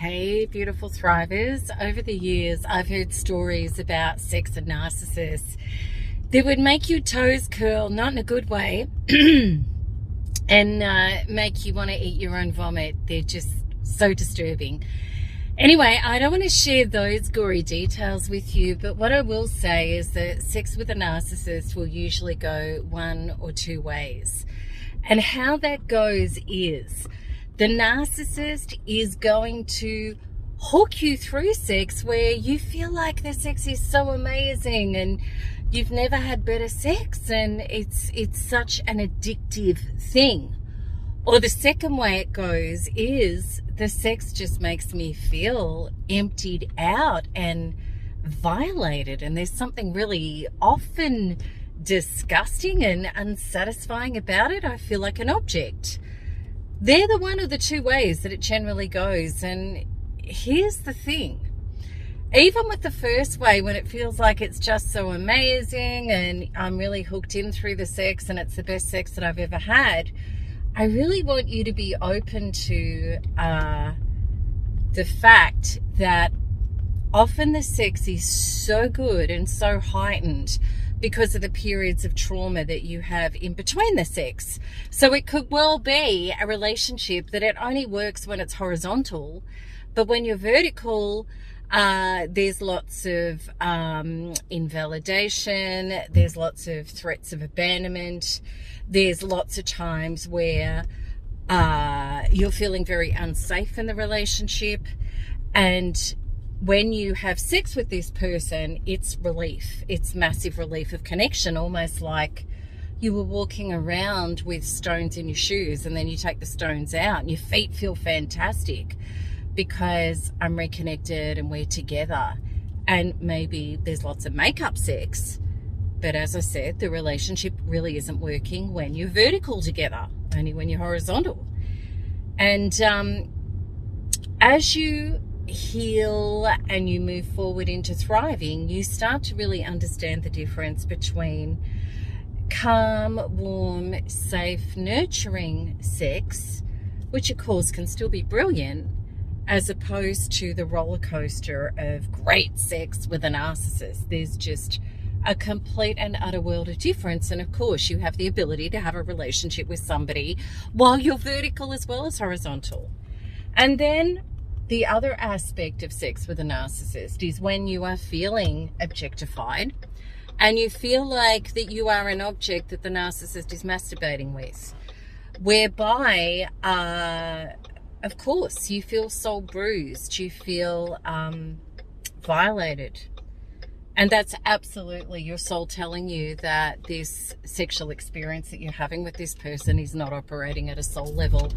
Hey, beautiful thrivers. Over the years, I've heard stories about sex and narcissists that would make your toes curl, not in a good way, and make you want to eat your own vomit. They're just so disturbing. Anyway, I don't want to share those gory details with you, but what I will say is that sex with a narcissist will usually go one or two ways. And how that goes is the narcissist is going to hook you through sex where you feel like the sex is so amazing and you've never had better sex, and it's such an addictive thing. Or the second way it goes is the sex just makes me feel emptied out and violated, and there's something really often disgusting and unsatisfying about it. I feel like an object. They're the one of the two ways that it generally goes. And here's the thing. Even with the first way, when it feels like it's just so amazing and I'm really hooked in through the sex and it's the best sex that I've ever had, I really want you to be open to the fact that often the sex is so good and so heightened because of the periods of trauma that you have in between the sex. So it could well be a relationship that it only works when it's horizontal, but when you're vertical, there's lots of invalidation, there's lots of threats of abandonment, there's lots of times where you're feeling very unsafe in the relationship, and when you have sex with this person, it's relief. It's massive relief of connection, almost like you were walking around with stones in your shoes and then you take the stones out and your feet feel fantastic because I'm reconnected and we're together. And maybe there's lots of makeup sex, but as I said, the relationship really isn't working when you're vertical together, only when you're horizontal. And as you heal and you move forward into thriving, you start to really understand the difference between calm, warm, safe, nurturing sex, which of course can still be brilliant, as opposed to the roller coaster of great sex with a narcissist. There's just a complete and utter world of difference. And of course, you have the ability to have a relationship with somebody while you're vertical as well as horizontal. And then the other aspect of sex with a narcissist is when you are feeling objectified and you feel like that you are an object that the narcissist is masturbating with, whereby, of course, you feel soul bruised, you feel violated. And that's absolutely your soul telling you that this sexual experience that you're having with this person is not operating at a soul level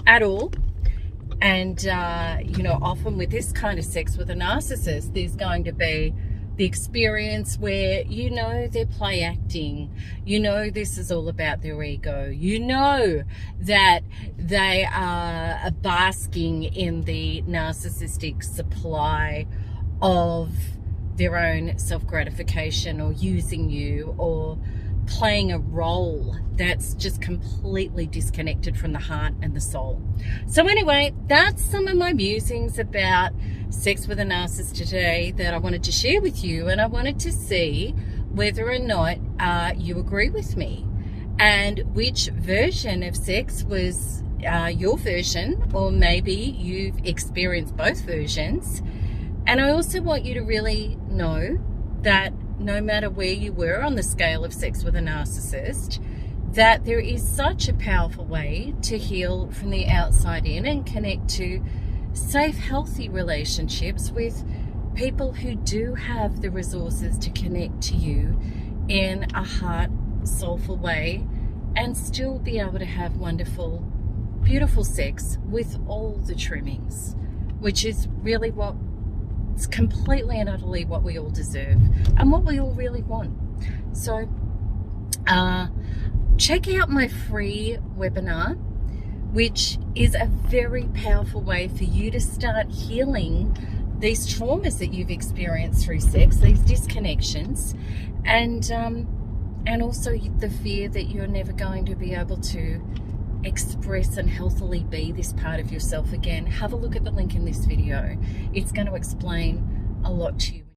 at all. And, often with this kind of sex with a narcissist, there's going to be the experience where, they're play acting. This is all about their ego. That they are basking in the narcissistic supply of their own self-gratification, or using you, or playing a role that's just completely disconnected from the heart and the soul. So anyway, that's some of my musings about sex with a narcissist today that I wanted to share with you, and I wanted to see whether or not you agree with me and which version of sex was your version, or maybe you've experienced both versions. And I also want you to really know that no matter where you were on the scale of sex with a narcissist, that there is such a powerful way to heal from the outside in and connect to safe, healthy relationships with people who do have the resources to connect to you in a heart, soulful way, and still be able to have wonderful, beautiful sex with all the trimmings, which is really it's completely and utterly what we all deserve and what we all really want. So check out my free webinar, which is a very powerful way for you to start healing these traumas that you've experienced through sex, these disconnections, and also the fear that you're never going to be able to express and healthily be this part of yourself again, have a look at the link in this video. It's going to explain a lot to you.